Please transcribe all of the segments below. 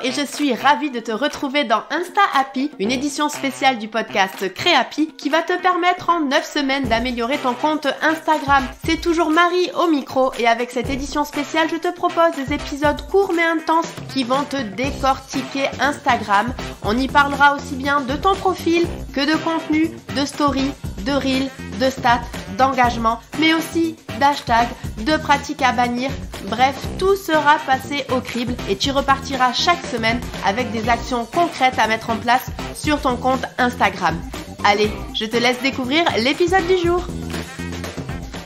et je suis ravie de te retrouver dans Insta Happy, une édition spéciale du podcast Créapi qui va te permettre en 9 semaines d'améliorer ton compte Instagram. C'est toujours Marie au micro et avec cette édition spéciale, je te propose des épisodes courts mais intenses qui vont te décortiquer Instagram. On y parlera aussi bien de ton profil que de contenu, de story, de reel, de stats, d'engagement, mais aussi d'hashtags, de pratiques à bannir. Bref, tout sera passé au crible et tu repartiras chaque semaine avec des actions concrètes à mettre en place sur ton compte Instagram. Allez, je te laisse découvrir l'épisode du jour.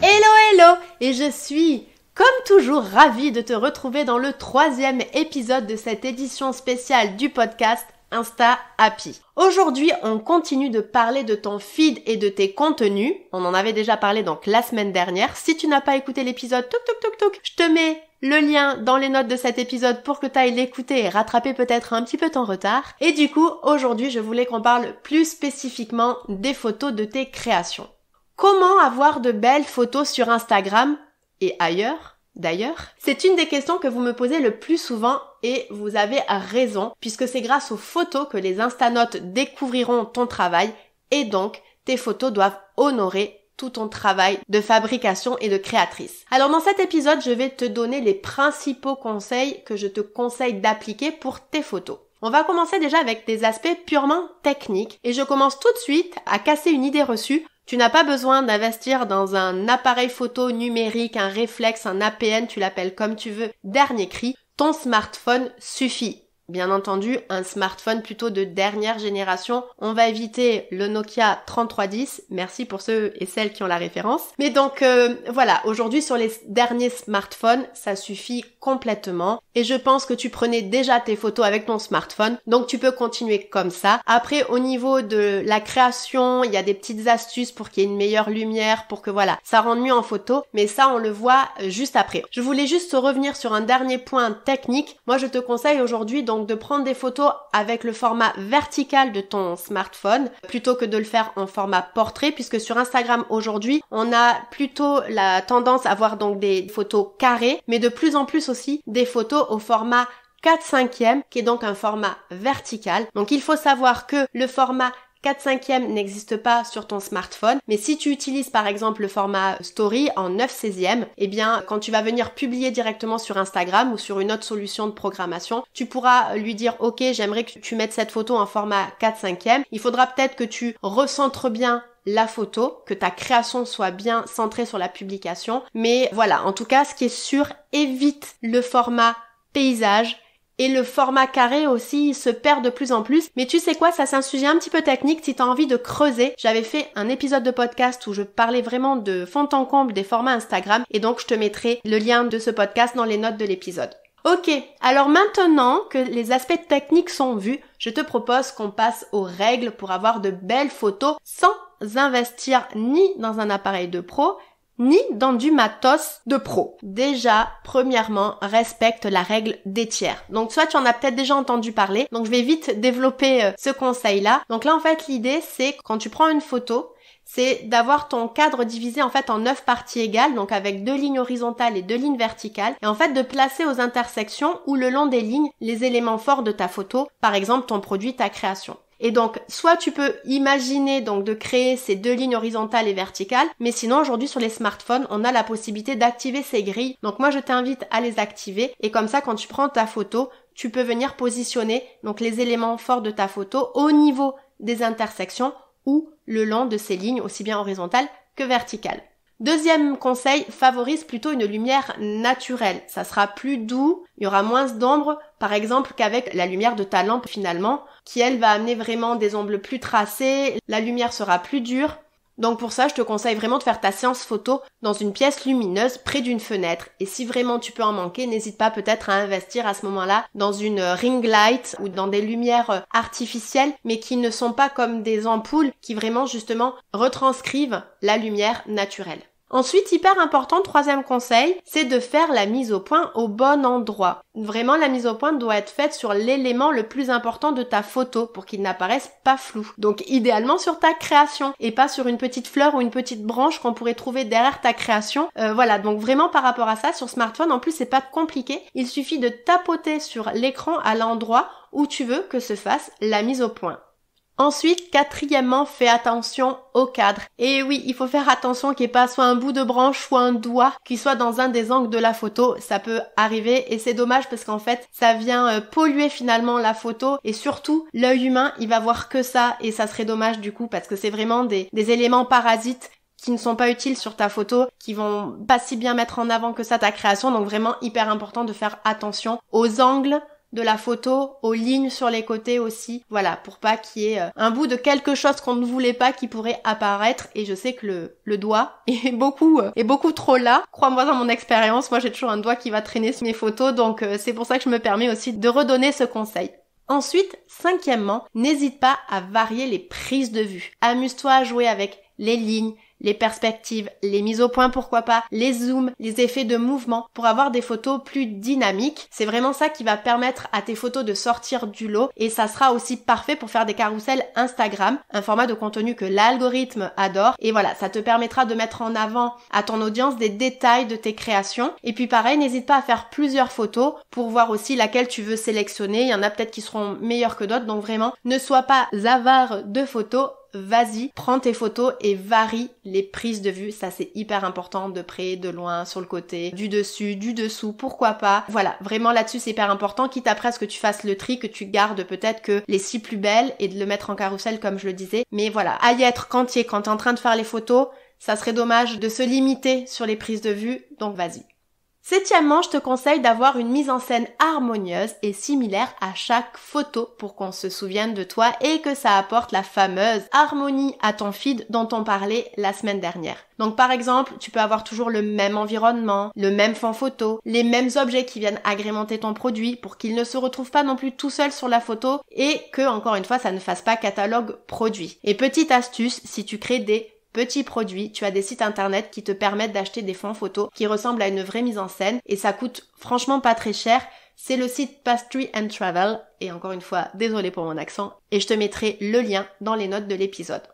Hello et je suis comme toujours ravie de te retrouver dans le 3e épisode de cette édition spéciale du podcast Insta Happy. Aujourd'hui, on continue de parler de ton feed et de tes contenus. On en avait déjà parlé donc la semaine dernière. Si tu n'as pas écouté l'épisode, je te mets le lien dans les notes de cet épisode pour que tu ailles l'écouter et rattraper peut-être un petit peu ton retard. Et du coup, aujourd'hui, je voulais qu'on parle plus spécifiquement des photos de tes créations. Comment avoir de belles photos sur Instagram et ailleurs ? D'ailleurs, c'est une des questions que vous me posez le plus souvent et vous avez raison puisque c'est grâce aux photos que les instanautes découvriront ton travail et donc tes photos doivent honorer tout ton travail de fabrication et de créatrice. Alors dans cet épisode, je vais te donner les principaux conseils que je te conseille d'appliquer pour tes photos. On va commencer déjà avec des aspects purement techniques et je commence tout de suite à casser une idée reçue. Tu n'as pas besoin d'investir dans un appareil photo numérique, un réflexe, un APN, tu l'appelles comme tu veux, dernier cri. Ton smartphone suffit. Bien entendu, un smartphone plutôt de dernière génération. On va éviter le Nokia 3310. Merci pour ceux et celles qui ont la référence. Mais donc voilà, aujourd'hui sur les derniers smartphones, ça suffit complètement. Et je pense que tu prenais déjà tes photos avec ton smartphone. Donc tu peux continuer comme ça. Après, au niveau de la création, il y a des petites astuces pour qu'il y ait une meilleure lumière, pour que voilà, ça rende mieux en photo. Mais ça, on le voit juste après. Je voulais juste revenir sur un dernier point technique. Moi, je te conseille aujourd'hui donc de prendre des photos avec le format vertical de ton smartphone plutôt que de le faire en format portrait puisque sur Instagram aujourd'hui, on a plutôt la tendance à voir donc des photos carrées mais de plus en plus aussi des photos au format 4/5 qui est donc un format vertical. Donc il faut savoir que le format 4/5 n'existe pas sur ton smartphone, mais si tu utilises par exemple le format story en 9/16, eh bien quand tu vas venir publier directement sur Instagram ou sur une autre solution de programmation, tu pourras lui dire ok, j'aimerais que tu mettes cette photo en format 4/5. Il faudra peut-être que tu recentres bien la photo, que ta création soit bien centrée sur la publication, mais voilà, en tout cas ce qui est sûr, évite le format paysage. Et le format carré aussi se perd de plus en plus. Mais tu sais quoi, ça c'est un sujet un petit peu technique. Si tu as envie de creuser, j'avais fait un épisode de podcast où je parlais vraiment de fond en comble des formats Instagram. Et donc je te mettrai le lien de ce podcast dans les notes de l'épisode. Ok, alors maintenant que les aspects techniques sont vus, je te propose qu'on passe aux règles pour avoir de belles photos sans investir ni dans un appareil de pro, ni dans du matos de pro. Déjà, premièrement, respecte la règle des tiers. Donc soit tu en as peut-être déjà entendu parler, donc je vais vite développer ce conseil-là. Donc là en fait l'idée c'est quand tu prends une photo, c'est d'avoir ton cadre divisé en fait en 9 parties égales, donc avec 2 lignes horizontales et 2 lignes verticales, et en fait de placer aux intersections ou le long des lignes les éléments forts de ta photo, par exemple ton produit, ta création. Et donc, soit tu peux imaginer donc de créer ces 2 lignes horizontales et verticales, mais sinon aujourd'hui sur les smartphones, on a la possibilité d'activer ces grilles. Donc moi je t'invite à les activer et comme ça quand tu prends ta photo, tu peux venir positionner donc les éléments forts de ta photo au niveau des intersections ou le long de ces lignes aussi bien horizontales que verticales. Deuxième conseil, favorise plutôt une lumière naturelle. Ça sera plus doux, il y aura moins d'ombre, par exemple qu'avec la lumière de ta lampe finalement, qui elle va amener vraiment des ombres plus tracées, la lumière sera plus dure. Donc pour ça, je te conseille vraiment de faire ta séance photo dans une pièce lumineuse près d'une fenêtre. Et si vraiment tu peux en manquer, n'hésite pas peut-être à investir à ce moment-là dans une ring light ou dans des lumières artificielles, mais qui ne sont pas comme des ampoules, qui vraiment justement retranscrivent la lumière naturelle. Ensuite, hyper important, troisième conseil, c'est de faire la mise au point au bon endroit. Vraiment, la mise au point doit être faite sur l'élément le plus important de ta photo pour qu'il n'apparaisse pas flou. Donc, idéalement sur ta création et pas sur une petite fleur ou une petite branche qu'on pourrait trouver derrière ta création. Voilà, donc vraiment par rapport à ça, sur smartphone, en plus, c'est pas compliqué. Il suffit de tapoter sur l'écran à l'endroit où tu veux que se fasse la mise au point. Ensuite, quatrièmement, fais attention au cadre. Et oui, il faut faire attention qu'il n'y ait pas soit un bout de branche, soit un doigt qui soit dans un des angles de la photo. Ça peut arriver et c'est dommage parce qu'en fait, ça vient polluer finalement la photo et surtout, l'œil humain, il va voir que ça et ça serait dommage du coup parce que c'est vraiment des éléments parasites qui ne sont pas utiles sur ta photo, qui vont pas si bien mettre en avant que ça ta création. Donc vraiment hyper important de faire attention aux angles de la photo, aux lignes sur les côtés aussi, voilà, pour pas qu'il y ait un bout de quelque chose qu'on ne voulait pas qui pourrait apparaître, et je sais que le doigt est beaucoup trop là, crois-moi dans mon expérience, moi j'ai toujours un doigt qui va traîner sur mes photos, donc c'est pour ça que je me permets aussi de redonner ce conseil. Ensuite, cinquièmement, n'hésite pas à varier les prises de vue. Amuse-toi à jouer avec les lignes, les perspectives, les mises au point pourquoi pas, les zooms, les effets de mouvement pour avoir des photos plus dynamiques. C'est vraiment ça qui va permettre à tes photos de sortir du lot et ça sera aussi parfait pour faire des carousels Instagram, un format de contenu que l'algorithme adore et voilà, ça te permettra de mettre en avant à ton audience des détails de tes créations et puis pareil, n'hésite pas à faire plusieurs photos pour voir aussi laquelle tu veux sélectionner. Il y en a peut-être qui seront meilleures que d'autres, donc vraiment, ne sois pas avare de photos. Vas-y, prends tes photos et varie les prises de vue. Ça, c'est hyper important, de près, de loin, sur le côté, du dessus, du dessous, pourquoi pas. Voilà, vraiment là-dessus, c'est hyper important, quitte après à ce que tu fasses le tri, que tu gardes peut-être que les 6 plus belles et de le mettre en carrousel comme je le disais. Mais voilà, à y être quand t'es en train de faire les photos, ça serait dommage de se limiter sur les prises de vue, donc vas-y. Septièmement, je te conseille d'avoir une mise en scène harmonieuse et similaire à chaque photo pour qu'on se souvienne de toi et que ça apporte la fameuse harmonie à ton feed dont on parlait la semaine dernière. Donc par exemple, tu peux avoir toujours le même environnement, le même fond photo, les mêmes objets qui viennent agrémenter ton produit pour qu'il ne se retrouve pas non plus tout seul sur la photo et que, encore une fois, ça ne fasse pas catalogue produit. Et petite astuce, si tu crées des petits produits, tu as des sites internet qui te permettent d'acheter des fonds photos qui ressemblent à une vraie mise en scène et ça coûte franchement pas très cher. C'est le site Pastry and Travel et encore une fois, désolé pour mon accent et je te mettrai le lien dans les notes de l'épisode.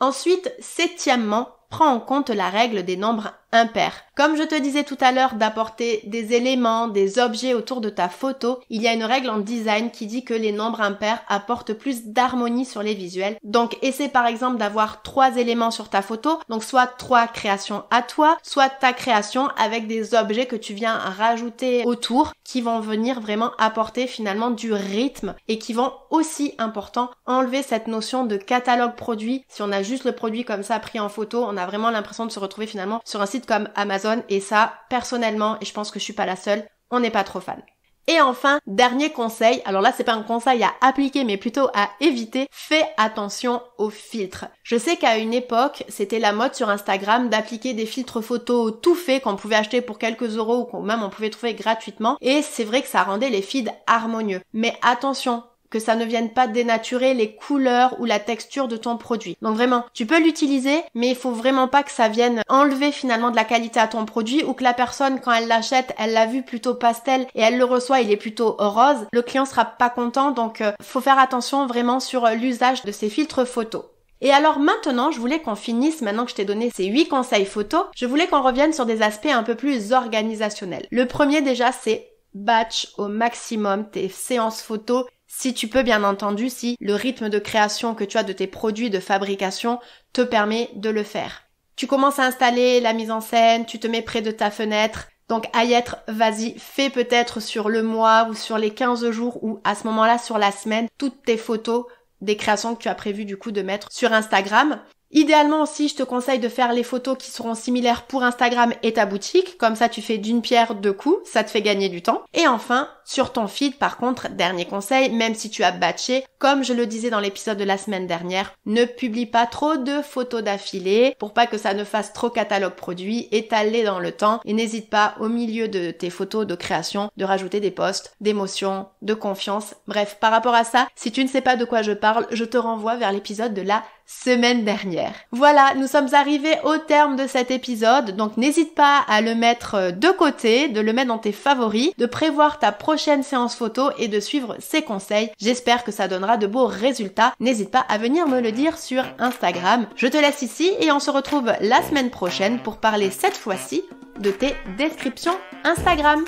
Ensuite, septièmement, prends en compte la règle des nombres impairs. Comme je te disais tout à l'heure d'apporter des éléments, des objets autour de ta photo, il y a une règle en design qui dit que les nombres impairs apportent plus d'harmonie sur les visuels. Donc essaie par exemple d'avoir 3 éléments sur ta photo, donc soit 3 créations à toi, soit ta création avec des objets que tu viens rajouter autour qui vont venir vraiment apporter finalement du rythme et qui vont aussi, important, enlever cette notion de catalogue produit. Si on a juste le produit comme ça pris en photo, on a vraiment l'impression de se retrouver finalement sur un site comme Amazon et ça, personnellement, et je pense que je suis pas la seule, on n'est pas trop fan. Et enfin, dernier conseil, alors là c'est pas un conseil à appliquer mais plutôt à éviter, fais attention aux filtres. Je sais qu'à une époque, c'était la mode sur Instagram d'appliquer des filtres photos tout faits qu'on pouvait acheter pour quelques euros ou qu'on même on pouvait trouver gratuitement et c'est vrai que ça rendait les feeds harmonieux. Mais attention, que ça ne vienne pas dénaturer les couleurs ou la texture de ton produit. Donc vraiment, tu peux l'utiliser, mais il faut vraiment pas que ça vienne enlever finalement de la qualité à ton produit ou que la personne, quand elle l'achète, elle l'a vu plutôt pastel et elle le reçoit, il est plutôt rose. Le client sera pas content, donc faut faire attention vraiment sur l'usage de ces filtres photos. Et alors maintenant, je voulais qu'on finisse, maintenant que je t'ai donné ces 8 conseils photos, je voulais qu'on revienne sur des aspects un peu plus organisationnels. Le premier déjà, c'est batch au maximum tes séances photos. Si tu peux, bien entendu, si le rythme de création que tu as de tes produits de fabrication te permet de le faire. Tu commences à installer la mise en scène, tu te mets près de ta fenêtre. Donc à y être, vas-y, fais peut-être sur le mois ou sur les 15 jours ou à ce moment-là sur la semaine, toutes tes photos des créations que tu as prévu du coup de mettre sur Instagram. Idéalement aussi, je te conseille de faire les photos qui seront similaires pour Instagram et ta boutique. Comme ça, tu fais d'une pierre deux coups, ça te fait gagner du temps. Et enfin, sur ton feed, par contre, dernier conseil, même si tu as batché, comme je le disais dans l'épisode de la semaine dernière, ne publie pas trop de photos d'affilée pour pas que ça ne fasse trop catalogue produit, étale-les dans le temps et n'hésite pas au milieu de tes photos de création de rajouter des posts, d'émotion, de confiance. Bref, par rapport à ça, si tu ne sais pas de quoi je parle, je te renvoie vers l'épisode de la semaine dernière. Voilà, nous sommes arrivés au terme de cet épisode, donc n'hésite pas à le mettre de côté, de le mettre dans tes favoris, de prévoir ta prochaine séance photo et de suivre ses conseils. J'espère que ça donnera de beaux résultats. N'hésite pas à venir me le dire sur Instagram. Je te laisse ici et on se retrouve la semaine prochaine pour parler cette fois-ci de tes descriptions Instagram.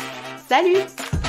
Salut!